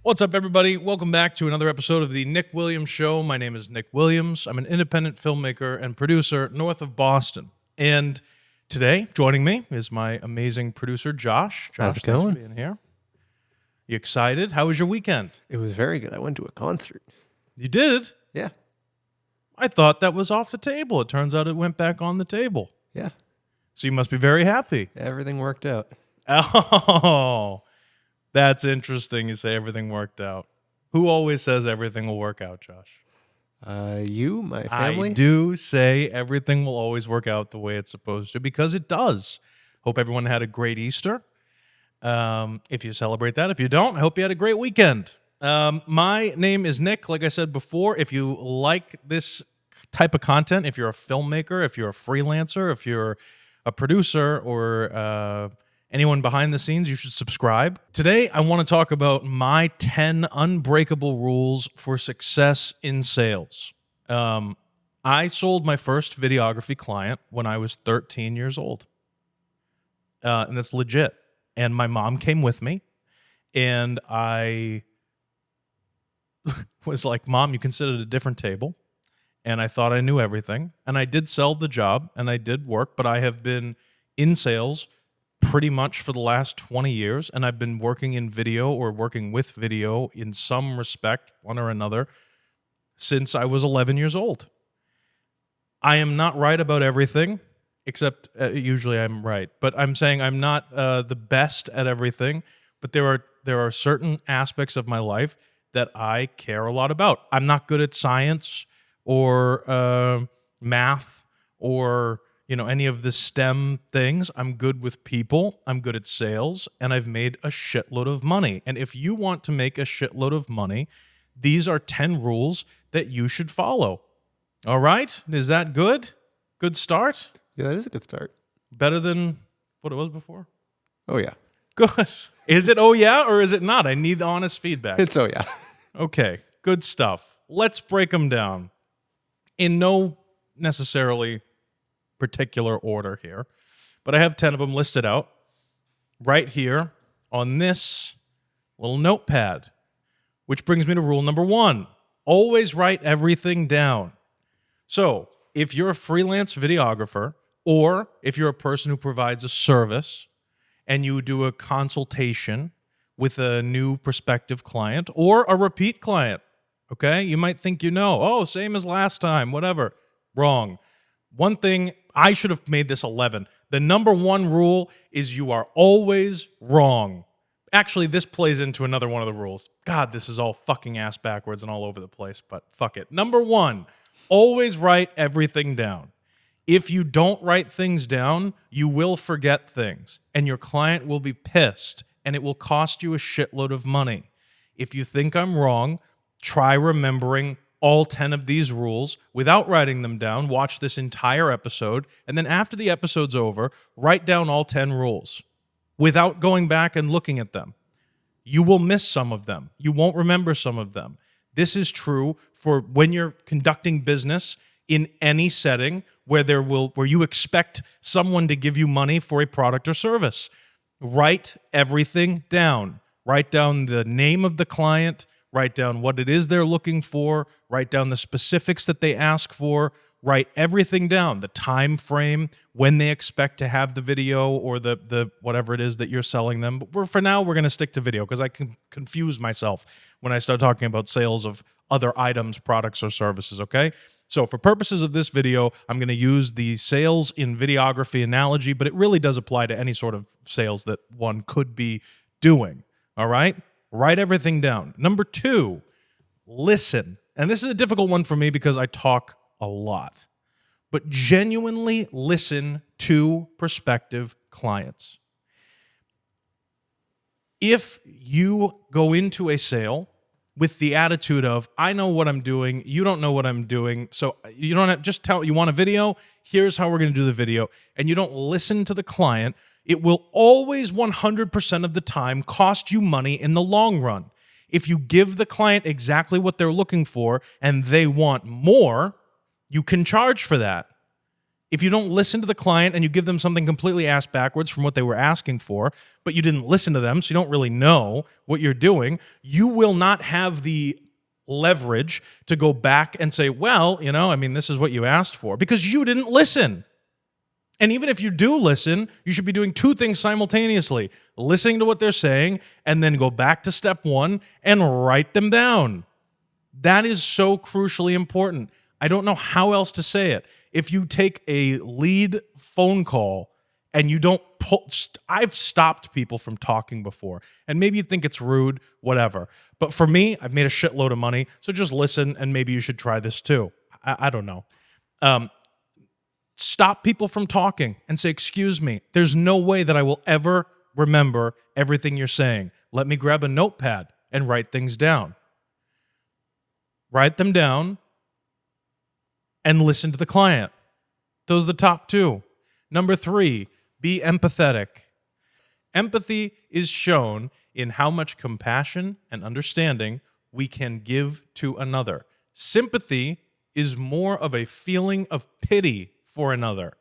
What's up, everybody? Welcome back to another episode of the Nick Williams Show. My name is Nick Williams. I'm an independent filmmaker and producer north of Boston. And today, joining me is my amazing producer, Josh. How's it Thanks for going? being here. You excited? How was your weekend? It was very good. I went to a concert. You did? Yeah. I thought that was off the table. It turns out it went back on the table. Yeah. So you must be very happy. Everything worked out. Oh, that's interesting. You say everything worked out. Who always says everything will work out, Josh? You, my family? I do say everything will always work out the way it's supposed to, because it does. Hope everyone had a great Easter. If you celebrate that. If you don't, I hope you had a great weekend. My name is Nick. Like I said before, if you like this type of content, if you're a filmmaker, if you're a freelancer, if you're a producer, or anyone behind the scenes, you should subscribe. Today, I want to talk about my 10 unbreakable rules for success in sales. I sold my first videography client when I was 13 years old. And that's legit. And my mom came with me, and I was like, Mom, you can sit at a different table. And I thought I knew everything. And I did sell the job, and I did work, but I have been in sales pretty much for the last 20 years, and I've been working in video or working with video in some respect, one or another, since I was 11 years old. I am not right about everything, except usually I'm right. But I'm saying I'm not the best at everything, but there are certain aspects of my life that I care a lot about. I'm not good at science or math or any of the STEM things. I'm good with people. I'm good at sales, and I've made a shitload of money. And if you want to make a shitload of money, these are 10 rules that you should follow. All right? Is that good? Good start? Yeah, that is a good start. Better than what it was before? Oh, yeah. Good. Is it oh yeah or is it not? I need honest feedback. It's oh, yeah. Okay, good stuff. Let's break them down in no necessarily particular order here, but I have 10 of them listed out right here on this little notepad, which brings me to rule number 1. Always write everything down. So if you're a freelance videographer, or if you're a person who provides a service and you do a consultation with a new prospective client or a repeat client, okay, you might think same as last time, whatever. Wrong. One thing, I should have made this 11. The number 1 rule is you are always wrong. Actually, this plays into another one of the rules. God, this is all fucking ass backwards and all over the place, but fuck it. Number 1, always write everything down. If you don't write things down, you will forget things, and your client will be pissed, and it will cost you a shitload of money. If you think I'm wrong, try remembering all 10 of these rules without writing them down. Watch this entire episode, and then after the episode's over, write down all 10 rules without going back and looking at them. You will miss some of them. You won't remember some of them. This is true for when you're conducting business in any setting where you expect someone to give you money for a product or service. Write everything down. Write down the name of the client, write down what it is they're looking for, write down the specifics that they ask for, write everything down, the time frame, when they expect to have the video or the whatever it is that you're selling them. But for now, we're going to stick to video because I can confuse myself when I start talking about sales of other items, products, or services, okay? So for purposes of this video, I'm going to use the sales in videography analogy, but it really does apply to any sort of sales that one could be doing, all right? Write everything down. Number 2, listen. And this is a difficult one for me because I talk a lot. But genuinely listen to prospective clients. If you go into a sale with the attitude of, I know what I'm doing, you don't know what I'm doing, so you don't have, just tell, you want a video, here's how we're going to do the video, and you don't listen to the client, it will always 100% of the time cost you money in the long run. If you give the client exactly what they're looking for and they want more, you can charge for that. If you don't listen to the client and you give them something completely ass backwards from what they were asking for, but you didn't listen to them, so you don't really know what you're doing, you will not have the leverage to go back and say, well, this is what you asked for, because you didn't listen. And even if you do listen, you should be doing two things simultaneously: listening to what they're saying and then go back to step one and write them down. That is so crucially important. I don't know how else to say it. If you take a lead phone call and you don't I've stopped people from talking before, and maybe you think it's rude, whatever. But for me, I've made a shitload of money, so just listen, and maybe you should try this too. I don't know. Stop people from talking and say, excuse me, there's no way that I will ever remember everything you're saying. Let me grab a notepad and write things down. Write them down and listen to the client. Those are the top two. Number 3, be empathetic. Empathy is shown in how much compassion and understanding we can give to another. Sympathy is more of a feeling of pity for another.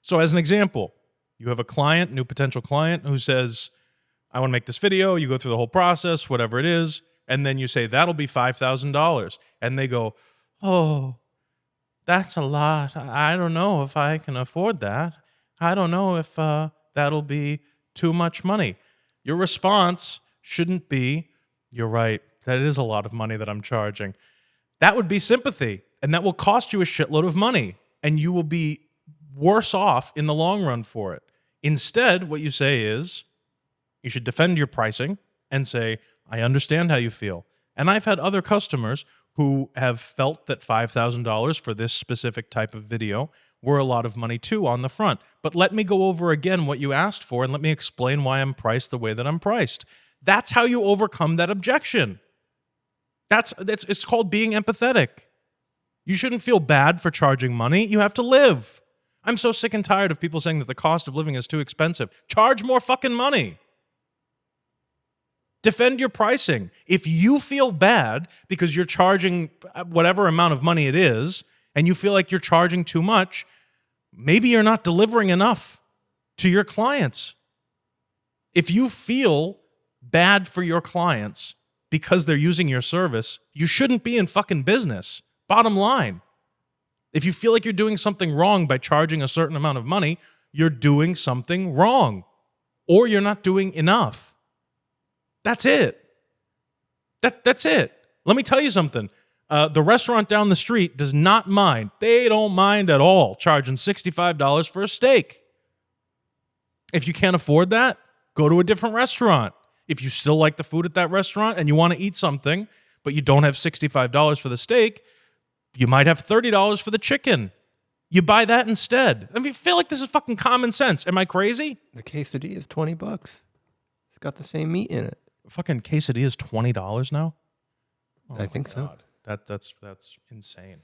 So as an example, you have a client, new potential client, who says, I want to make this video. You go through the whole process, whatever it is, and then you say, that'll be $5,000. And they go, oh, that's a lot. I don't know if I can afford that. I don't know if that'll be too much money. Your response shouldn't be, you're right, that is a lot of money that I'm charging. That would be sympathy, and that will cost you a shitload of money, and you will be worse off in the long run for it. Instead, what you say is, you should defend your pricing and say, I understand how you feel. And I've had other customers who have felt that $5,000 for this specific type of video were a lot of money too on the front. But let me go over again what you asked for, and let me explain why I'm priced the way that I'm priced. That's how you overcome that objection. It's called being empathetic. You shouldn't feel bad for charging money. You have to live. I'm so sick and tired of people saying that the cost of living is too expensive. Charge more fucking money. Defend your pricing. If you feel bad because you're charging whatever amount of money it is, and you feel like you're charging too much, maybe you're not delivering enough to your clients. If you feel bad for your clients because they're using your service, you shouldn't be in fucking business. Bottom line. If you feel like you're doing something wrong by charging a certain amount of money, you're doing something wrong, or you're not doing enough. That's it. That's it. Let me tell you something. The restaurant down the street does not mind. They don't mind at all charging $65 for a steak. If you can't afford that, go to a different restaurant. If you still like the food at that restaurant and you want to eat something, but you don't have $65 for the steak, you might have $30 for the chicken. You buy that instead. I mean, I feel like this is fucking common sense. Am I crazy? The quesadilla is $20. It's got the same meat in it. Fucking quesadilla is $20 now? Oh I think so. That's insane.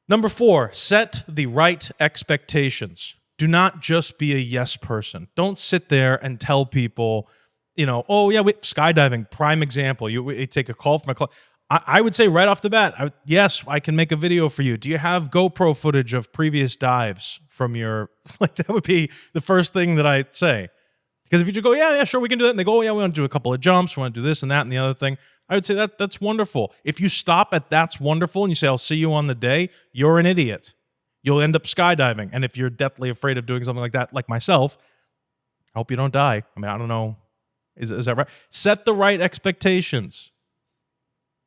Number 4, set the right expectations. Do not just be a yes person. Don't sit there and tell people, oh yeah, skydiving, prime example. You take a call from a client. I would say right off the bat, yes, I can make a video for you. Do you have GoPro footage of previous dives from your, that would be the first thing that I'd say. Because if you just go, yeah, sure, we can do that. And they go, oh, yeah, we want to do a couple of jumps. We want to do this and that and the other thing. I would say that's wonderful. If you stop at that's wonderful and you say, I'll see you on the day, you're an idiot. You'll end up skydiving. And if you're deathly afraid of doing something like that, like myself, I hope you don't die. I mean, I don't know. Is that right? Set the right expectations.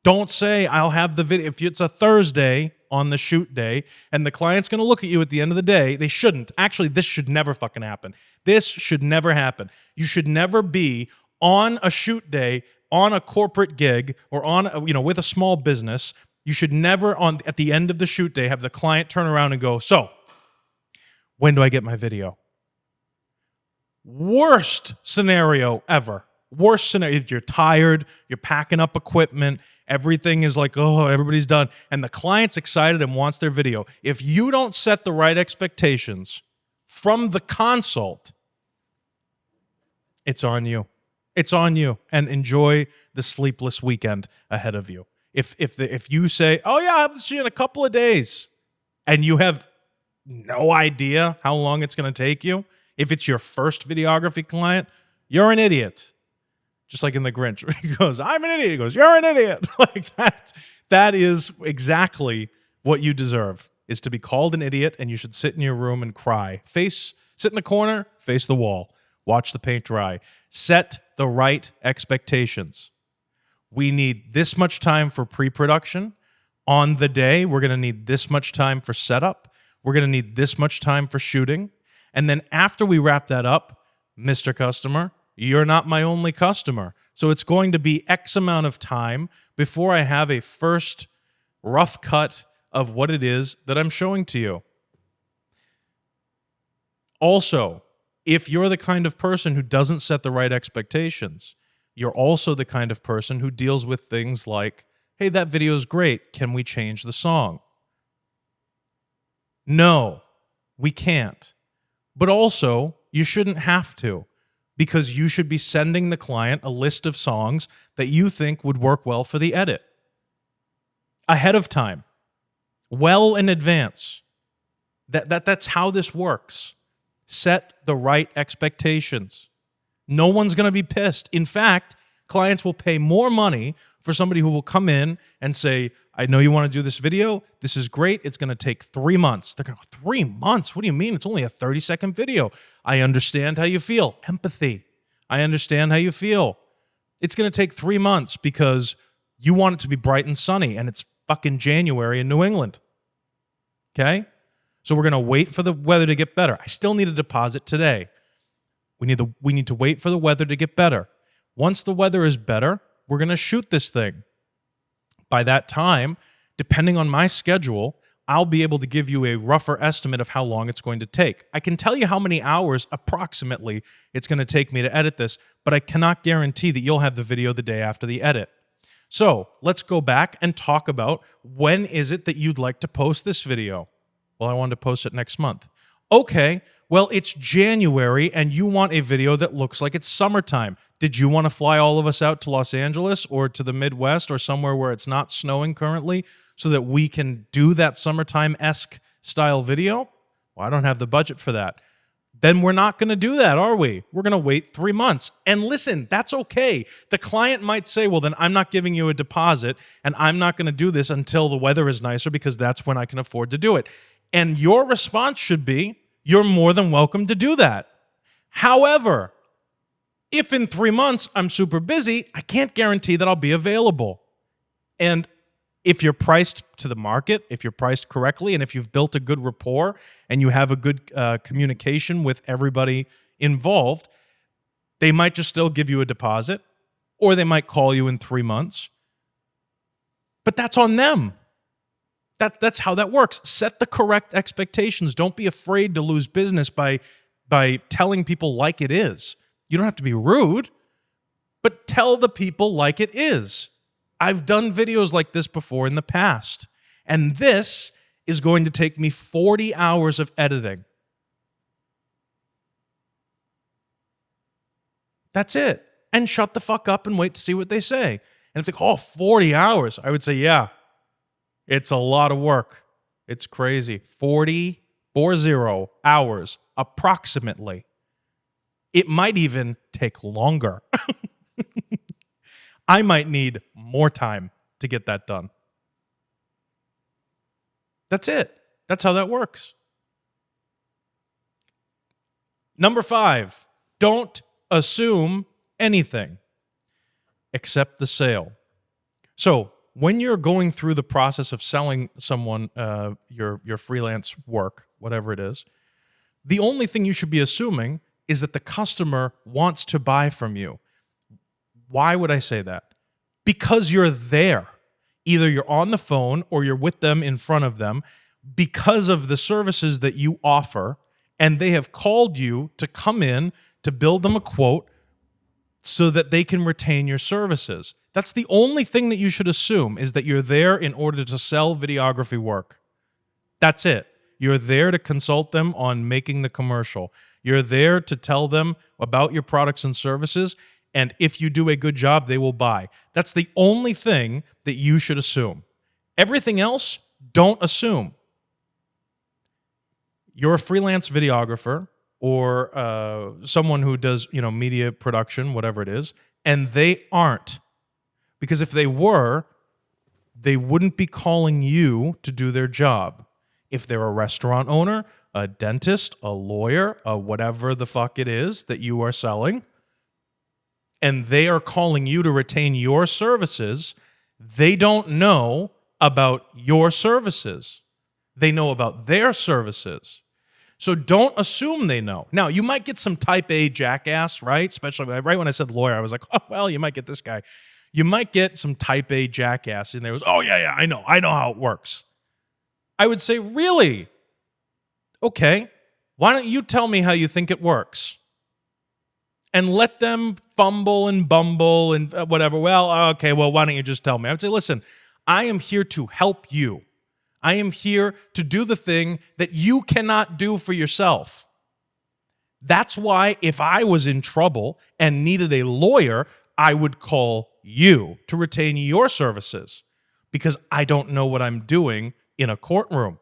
Don't say, I'll have the video. If it's a Thursday on the shoot day and the client's going to look at you at the end of the day, they shouldn't. Actually, this should never fucking happen. This should never happen. You should never be on a shoot day, on a corporate gig, or on, with a small business. You should never, at the end of the shoot day, have the client turn around and go, so, when do I get my video? Worst scenario ever. Worst scenario. You're tired, you're packing up equipment, everything is like, oh, everybody's done, and the client's excited and wants their video. If you don't set the right expectations from the consult, it's on you. It's on you, and enjoy the sleepless weekend ahead of you. If you say, oh yeah, I'll have this to you in a couple of days, and you have no idea how long it's going to take you, if it's your first videography client, you're an idiot. Just like in The Grinch, he goes, "I'm an idiot." He goes, "You're an idiot." Like that. That is exactly what you deserve, is to be called an idiot, and you should sit in your room and cry. Sit in the corner, face the wall, watch the paint dry. Set the right expectations. We need this much time for pre-production. On the day, we're going to need this much time for setup. We're going to need this much time for shooting. And then after we wrap that up, Mr. Customer, you're not my only customer. So it's going to be X amount of time before I have a first rough cut of what it is that I'm showing to you. Also, if you're the kind of person who doesn't set the right expectations, you're also the kind of person who deals with things like, "Hey, that video is great. Can we change the song?" No, we can't. But also, you shouldn't have to, because you should be sending the client a list of songs that you think would work well for the edit ahead of time, well in advance. That's how this works. Set the right expectations. No one's going to be pissed. In fact, clients will pay more money for somebody who will come in and say, "I know you want to do this video. This is great. It's going to take 3 months." They're going, 3 months? What do you mean? It's only a 30-second video. I understand how you feel. Empathy. I understand how you feel. It's going to take 3 months because you want it to be bright and sunny, and it's fucking January in New England. Okay? So we're going to wait for the weather to get better. I still need a deposit today. We need to wait for the weather to get better. Once the weather is better, we're going to shoot this thing. By that time, depending on my schedule, I'll be able to give you a rougher estimate of how long it's going to take. I can tell you how many hours approximately it's going to take me to edit this, but I cannot guarantee that you'll have the video the day after the edit. So let's go back and talk about, when is it that you'd like to post this video? Well, I wanted to post it next month. Okay, well, it's January and you want a video that looks like it's summertime. Did you want to fly all of us out to Los Angeles or to the Midwest or somewhere where it's not snowing currently so that we can do that summertime-esque style video? Well, I don't have the budget for that. Then we're not going to do that, are we? We're going to wait 3 months. And listen, that's okay. The client might say, "Well, then I'm not giving you a deposit and I'm not going to do this until the weather is nicer because that's when I can afford to do it." And your response should be, "You're more than welcome to do that." However, if in 3 months I'm super busy, I can't guarantee that I'll be available. And if you're priced to the market, if you're priced correctly, and if you've built a good rapport and you have a good communication with everybody involved, they might just still give you a deposit, or they might call you in 3 months. But that's on them. That's how that works. Set the correct expectations. Don't be afraid to lose business by telling people like it is. You don't have to be rude, but tell the people like it is. I've done videos like this before in the past, and this is going to take me 40 hours of editing. That's it. And shut the fuck up and wait to see what they say. And if they go, 40 hours, I would say, yeah. It's a lot of work. It's crazy. 40 hours, approximately. It might even take longer. I might need more time to get that done. That's it. That's how that works. Number 5, don't assume anything except the sale. So, when you're going through the process of selling someone your freelance work, whatever it is, the only thing you should be assuming is that the customer wants to buy from you. Why would I say that? Because you're there. Either you're on the phone or you're with them in front of them because of the services that you offer, and they have called you to come in to build them a quote so that they can retain your services. That's the only thing that you should assume, is that you're there in order to sell videography work. That's it. You're there to consult them on making the commercial. You're there to tell them about your products and services, and if you do a good job, they will buy. That's the only thing that you should assume. Everything else, don't assume. you're a freelance videographer or someone who does, media production, whatever it is, and they aren't. Because if they were, they wouldn't be calling you to do their job. If they're a restaurant owner, a dentist, a lawyer, whatever the fuck it is that you are selling, and they are calling you to retain your services, they don't know about your services. They know about their services. So don't assume they know. Now, you might get some type A jackass, right? Especially right when I said lawyer, I was like, oh, well, you might get this guy. You might get some type A jackass in there who's, oh, yeah, I know how it works. I would say, really? Okay, why don't you tell me how you think it works? And let them fumble and bumble and whatever. Well, okay, well, why don't you just tell me? I would say, listen, I am here to help you. I am here to do the thing that you cannot do for yourself. That's why if I was in trouble and needed a lawyer, I would call you to retain your services because I don't know what I'm doing in a courtroom.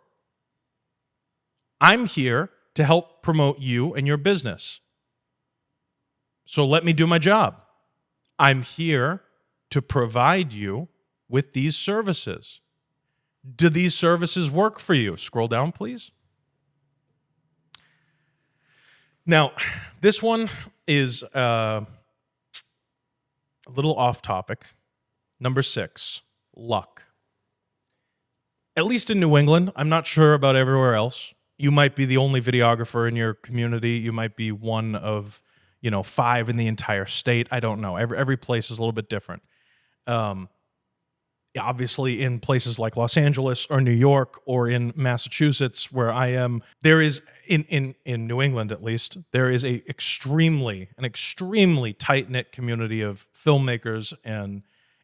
I'm here to help promote you and your business. So let me do my job. I'm here to provide you with these services. Do these services work for you? Scroll down, please. Now, this one is a little off topic. Number 6, luck. At least in New England, I'm not sure about everywhere else. You might be the only videographer in your community. You might be one of, 5 in the entire state. I don't know. Every place is a little bit different. Obviously, in places like Los Angeles or New York or in Massachusetts, where I am, there is, in New England at least, there is an extremely tight-knit community of filmmakers, and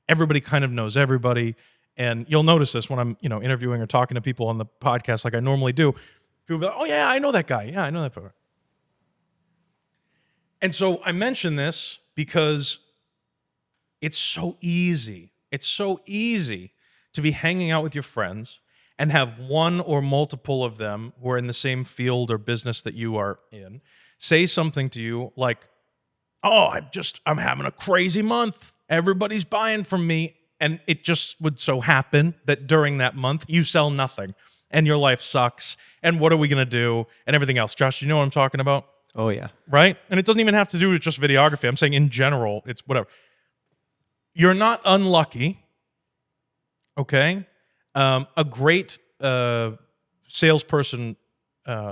everybody kind of knows everybody. And you'll notice this when I'm, interviewing or talking to people on the podcast like I normally do. People be like, oh, yeah, I know that guy. Yeah, I know that person. And so I mention this because it's so easy. It's so easy to be hanging out with your friends and have one or multiple of them who are in the same field or business that you are in say something to you like, oh, I'm having a crazy month. Everybody's buying from me. And it just would so happen that during that month, you sell nothing and your life sucks. And what are we going to do? And everything else. Josh, you know what I'm talking about? Oh, yeah. Right? And it doesn't even have to do with just videography. I'm saying in general, it's whatever. You're not unlucky, okay? A great salesperson,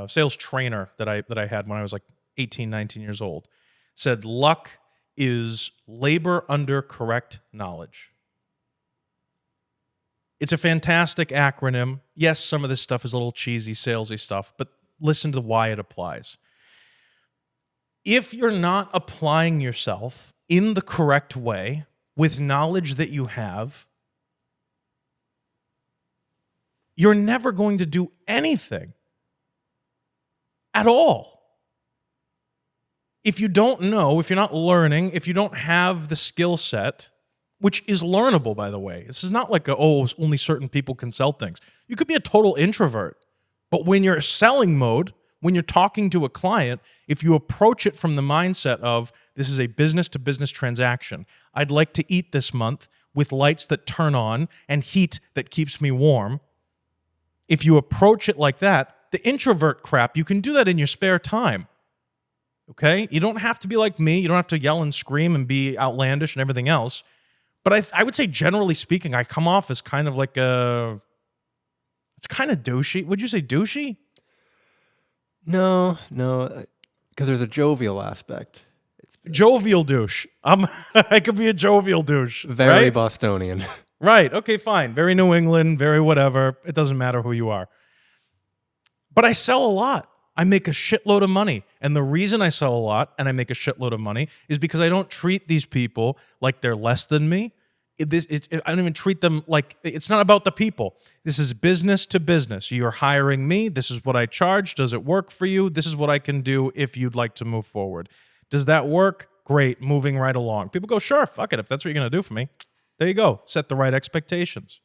sales trainer that I had when I was like 18, 19 years old said luck is labor under correct knowledge. It's a fantastic acronym. Yes, some of this stuff is a little cheesy, salesy stuff, but listen to why it applies. If you're not applying yourself in the correct way with knowledge that you have, you're never going to do anything at all. If you don't know, if you're not learning, if you don't have the skill set, which is learnable, by the way. This is not like, only certain people can sell things. You could be a total introvert, but when you're selling mode, when you're talking to a client, if you approach it from the mindset of, this is a business-to-business transaction. I'd like to eat this month with lights that turn on and heat that keeps me warm. If you approach it like that, the introvert crap, you can do that in your spare time. Okay? You don't have to be like me. You don't have to yell and scream and be outlandish and everything else. But I would say, generally speaking, I come off as kind of like it's kind of douchey. Would you say douchey? No, because there's a jovial aspect. Jovial douche. I could be a jovial douche. Very right? Bostonian. Right. Okay, fine. Very New England, very whatever. It doesn't matter who you are. But I sell a lot. I make a shitload of money. And the reason I sell a lot and I make a shitload of money is because I don't treat these people like they're less than me. I don't even treat them like, it's not about the people. This is business to business. You're hiring me. This is what I charge. Does it work for you? This is what I can do if you'd like to move forward. Does that work? Great. Moving right along. People go, sure, fuck it. If that's what you're going to do for me, there you go. Set the right expectations.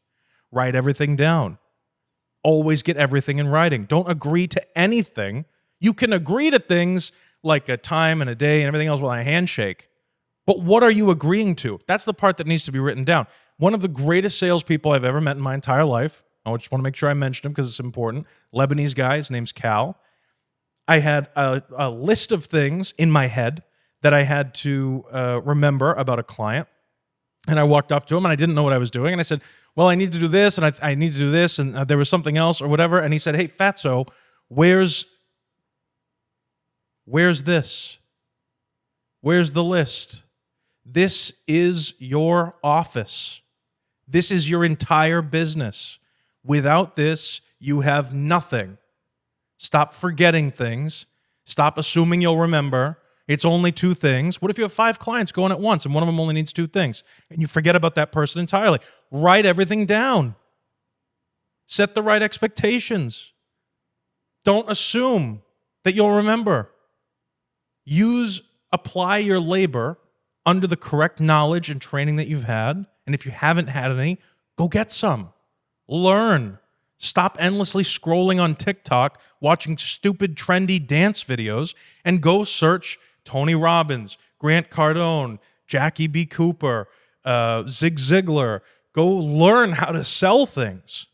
Write everything down. Always get everything in writing. Don't agree to anything. You can agree to things like a time and a day and everything else with a handshake. But what are you agreeing to? That's the part that needs to be written down. One of the greatest salespeople I've ever met in my entire life, I just want to make sure I mention him because it's important, Lebanese guy, his name's Cal. I had a list of things in my head that I had to remember about a client. And I walked up to him, and I didn't know what I was doing. And I said, well, I need to do this, and I need to do this, and there was something else or whatever. And he said, hey, Fatso, where's this? Where's the list? This is your office. This is your entire business. Without this, you have nothing. Stop forgetting things. Stop assuming you'll remember. It's only 2 things. What if you have 5 clients going at once and one of them only needs 2 things and you forget about that person entirely? Write everything down. Set the right expectations. Don't assume that you'll remember. Apply your labor under the correct knowledge and training that you've had. And if you haven't had any, go get some. Learn. Stop endlessly scrolling on TikTok, watching stupid, trendy dance videos, and go search Tony Robbins, Grant Cardone, Jackie B. Cooper, Zig Ziglar. Go learn how to sell things.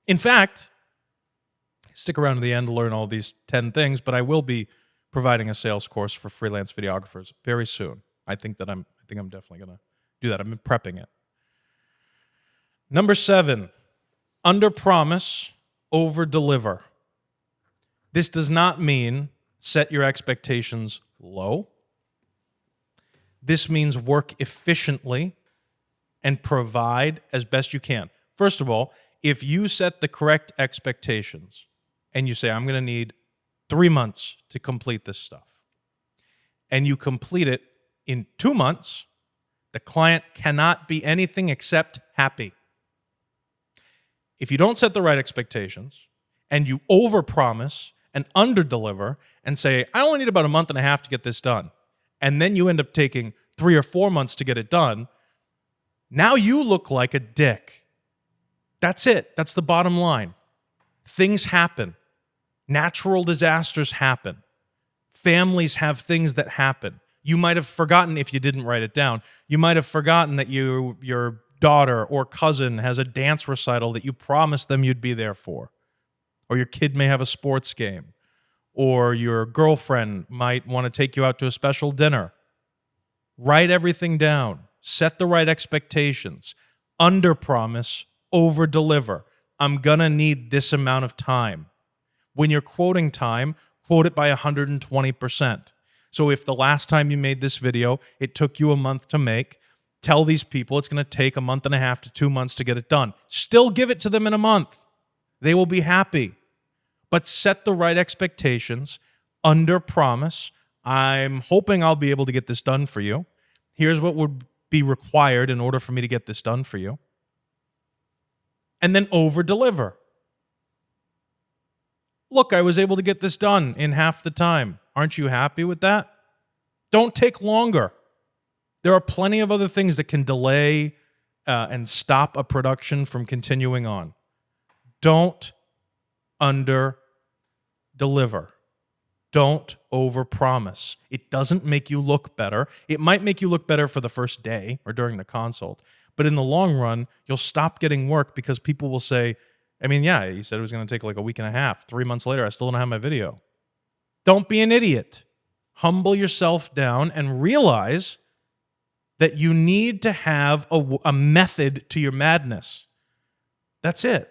In fact, stick around to the end to learn all these 10 things, but I will be providing a sales course for freelance videographers very soon. I think I'm definitely going to do that. I've been prepping it. Number 7, under promise, over deliver. This does not mean set your expectations low. This means work efficiently and provide as best you can. First of all, if you set the correct expectations and you say, I'm going to need 3 months to complete this stuff, and you complete it in 2 months, the client cannot be anything except happy. If you don't set the right expectations and you overpromise and underdeliver and say, I only need about a month and a half to get this done, and then you end up taking 3 or 4 months to get it done, now you look like a dick. That's it. That's the bottom line. Things happen. Natural disasters happen. Families have things that happen. You might have forgotten, if you didn't write it down, you might have forgotten that your daughter or cousin has a dance recital that you promised them you'd be there for. Or your kid may have a sports game. Or your girlfriend might want to take you out to a special dinner. Write everything down. Set the right expectations. Under-promise, over-deliver. I'm going to need this amount of time. When you're quoting time, quote it by 120%. So if the last time you made this video, it took you a month to make, tell these people it's going to take a month and a half to 2 months to get it done. Still give it to them in a month. They will be happy. But set the right expectations, under promise. I'm hoping I'll be able to get this done for you. Here's what would be required in order for me to get this done for you. And then over deliver. Look, I was able to get this done in half the time. Aren't you happy with that? Don't take longer. There are plenty of other things that can delay and stop a production from continuing on. Don't under-deliver. Don't over-promise. It doesn't make you look better. It might make you look better for the first day or during the consult, but in the long run, you'll stop getting work because people will say, I mean, yeah, he said it was going to take like a week and a half. 3 months later, I still don't have my video. Don't be an idiot. Humble yourself down and realize that you need to have a method to your madness. That's it.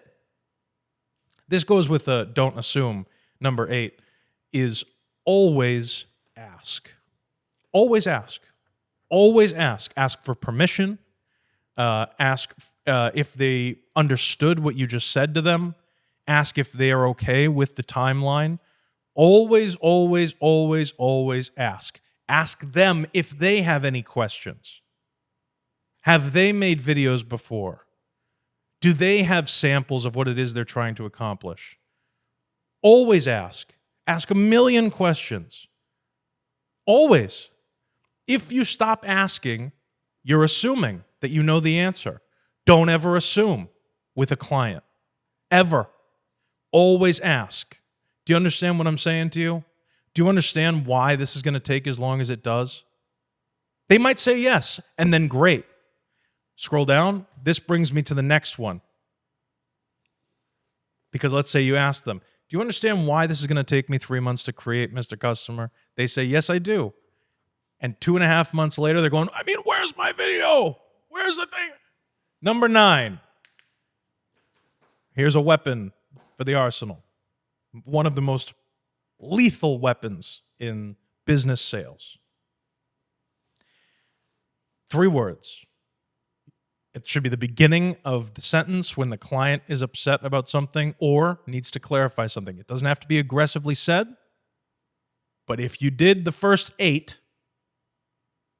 This goes with don't assume. Number 8 is always ask. Always ask. Always ask. Ask for permission. Ask if they understood what you just said to them. Ask if they are okay with the timeline. Always, always, always, always ask. Ask them if they have any questions. Have they made videos before? Do they have samples of what it is they're trying to accomplish? Always ask. Ask a million questions. Always. If you stop asking, you're assuming that you know the answer. Don't ever assume with a client. Ever. Always ask. Do you understand what I'm saying to you? Do you understand why this is going to take as long as it does? They might say yes, and then great. Scroll down. This brings me to the next one. Because let's say you ask them, do you understand why this is going to take me 3 months to create, Mr. Customer? They say, yes, I do. And 2.5 months later, they're going, I mean, where's my video? Where's the thing? Number 9. Here's a weapon for the arsenal. One of the most lethal weapons in business sales. 3 words. It should be the beginning of the sentence when the client is upset about something or needs to clarify something. It doesn't have to be aggressively said, but if you did the first 8,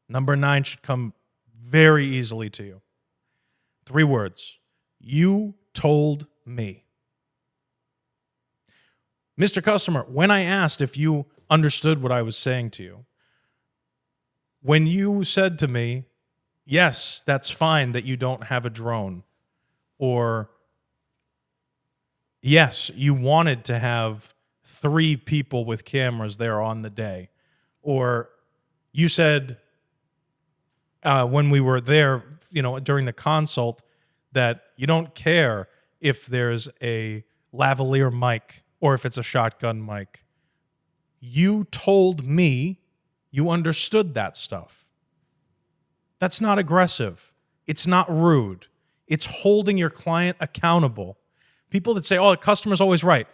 number 9 should come very easily to you. 3 words. You told me. Mr. Customer, when I asked if you understood what I was saying to you, when you said to me, yes, that's fine that you don't have a drone, or yes, you wanted to have 3 people with cameras there on the day, or you said when we were there, during the consult, that you don't care if there's a lavalier mic or if it's a shotgun mic. You told me you understood that stuff. That's not aggressive. It's not rude. It's holding your client accountable. People that say, oh, the customer's always right.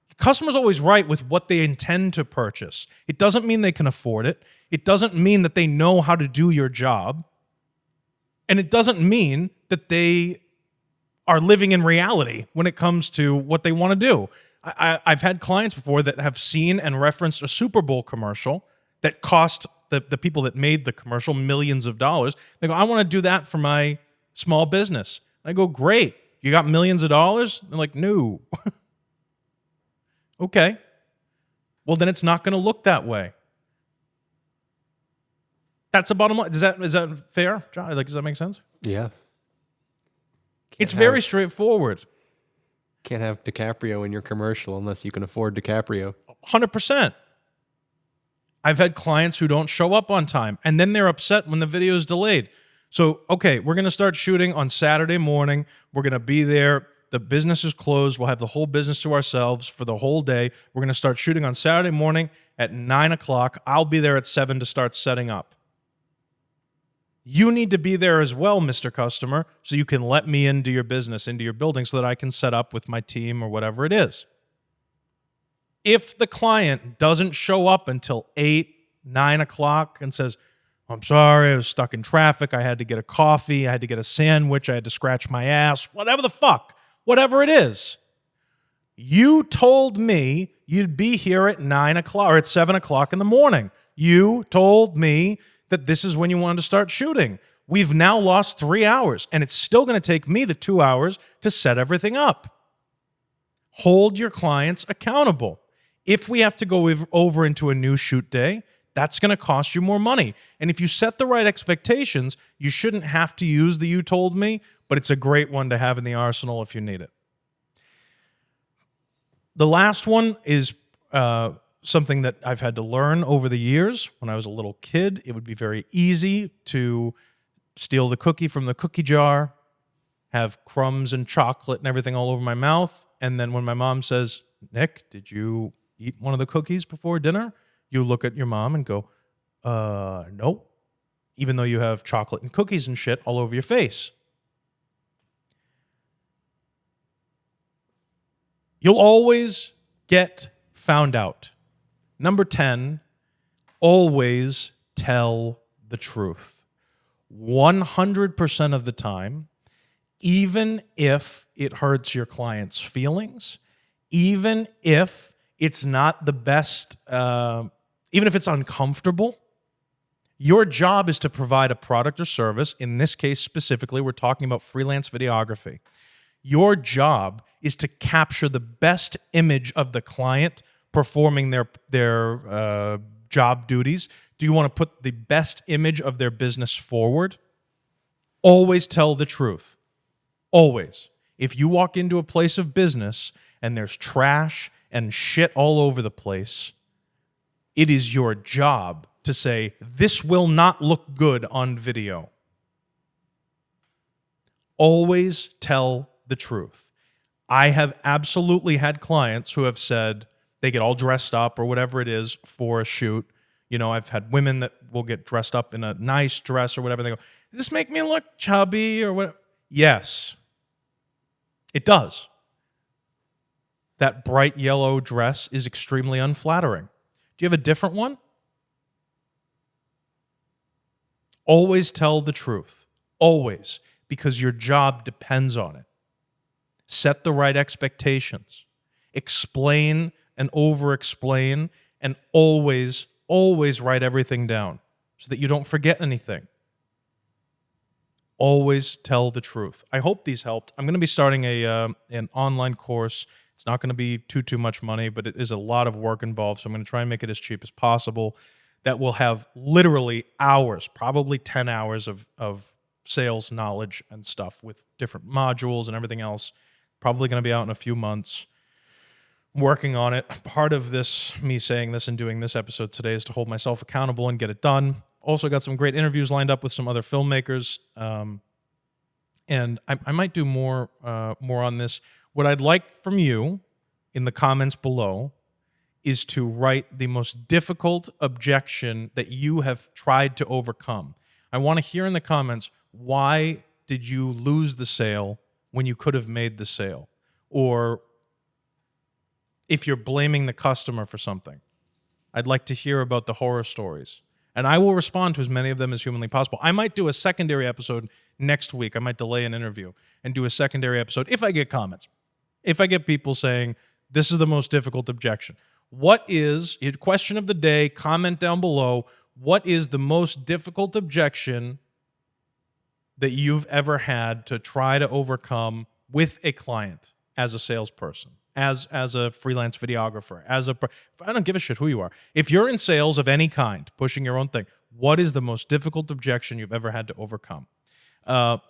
The customer's always right with what they intend to purchase. It doesn't mean they can afford it. It doesn't mean that they know how to do your job. And it doesn't mean that they are living in reality when it comes to what they want to do. I've had clients before that have seen and referenced a Super Bowl commercial that cost the people that made the commercial millions of dollars. They go, I want to do that for my small business. I go, great. You got millions of dollars? They're like, no. Okay. Well, then it's not going to look that way. That's the bottom line. Is that fair, John? Does that make sense? Yeah. It's very straightforward. Can't have DiCaprio in your commercial unless you can afford DiCaprio. 100%. I've had clients who don't show up on time, and then they're upset when the video is delayed. So, okay, we're going to start shooting on Saturday morning. We're going to be there. The business is closed. We'll have the whole business to ourselves for the whole day. We're going to start shooting on Saturday morning at 9 o'clock. I'll be there at 7 to start setting up. You need to be there as well, Mr. Customer, so you can let me into your business, into your building, so that I can set up with my team or whatever it is. If the client doesn't show up until 8, 9 o'clock and says, I'm sorry, I was stuck in traffic, I had to get a coffee, I had to get a sandwich, I had to scratch my ass, whatever the fuck, whatever it is, you told me you'd be here at 9 o'clock or at 7 o'clock in the morning. You told me that this is when you wanted to start shooting. We've now lost 3 hours, and it's still going to take me the 2 hours to set everything up. Hold your clients accountable. If we have to go over into a new shoot day, that's going to cost you more money. And if you set the right expectations, you shouldn't have to use the you told me, but it's a great one to have in the arsenal if you need it. The last one is something that I've had to learn over the years. When I was a little kid, it would be very easy to steal the cookie from the cookie jar, have crumbs and chocolate and everything all over my mouth. And then when my mom says, Nick, did you eat one of the cookies before dinner? You look at your mom and go, no, even though you have chocolate and cookies and shit all over your face. You'll always get found out. Number 10, always tell the truth. 100% of the time, even if it hurts your client's feelings, even if it's not the best, even if it's uncomfortable, your job is to provide a product or service. In this case specifically, we're talking about freelance videography. Your job is to capture the best image of the client performing their job duties. Do you want to put the best image of their business forward? Always tell the truth. Always. If you walk into a place of business and there's trash and shit all over the place, it is your job to say, this will not look good on video. Always tell the truth. I have absolutely had clients who have said they get all dressed up or whatever it is for a shoot. You know, I've had women that will get dressed up in a nice dress or whatever. They go, does this make me look chubby or what? Yes, it does. That bright yellow dress is extremely unflattering. Do you have a different one? Always tell the truth. Always. Because your job depends on it. Set the right expectations. Explain and over-explain, and always write everything down so that you don't forget anything. Always tell the truth. I hope these helped. I'm going to be starting an online course. It's not going to be too much money, but it is a lot of work involved, so I'm going to try and make it as cheap as possible. That will have literally hours, probably 10 hours of sales knowledge and stuff with different modules and everything else. Probably going to be out in a few months. I'm working on it. Part of this, me saying this and doing this episode today, is to hold myself accountable and get it done. Also got some great interviews lined up with some other filmmakers. And I might do more on this. What I'd like from you in the comments below is to write the most difficult objection that you have tried to overcome. I want to hear in the comments, why did you lose the sale when you could have made the sale? Or if you're blaming the customer for something. I'd like to hear about the horror stories. And I will respond to as many of them as humanly possible. I might do a secondary episode next week. I might delay an interview and do a secondary episode if I get comments. If I get people saying, this is the most difficult objection. What is, question of the day, comment down below, what is the most difficult objection that you've ever had to try to overcome with a client as a salesperson, as a freelance videographer, I don't give a shit who you are. If you're in sales of any kind, pushing your own thing, what is the most difficult objection you've ever had to overcome?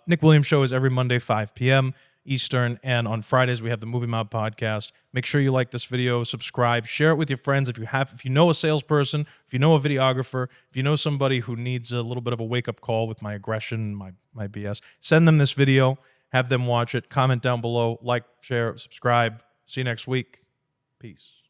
Nick Williams Show is every Monday, 5 p.m. Eastern, and on Fridays we have the Movie Mob podcast. Make sure you like this video, subscribe, share it with your friends if you know a salesperson, if you know a videographer, if you know somebody who needs a little bit of a wake-up call with my aggression, my BS, send them this video, have them watch it, comment down below, like, share, subscribe. See you next week. Peace.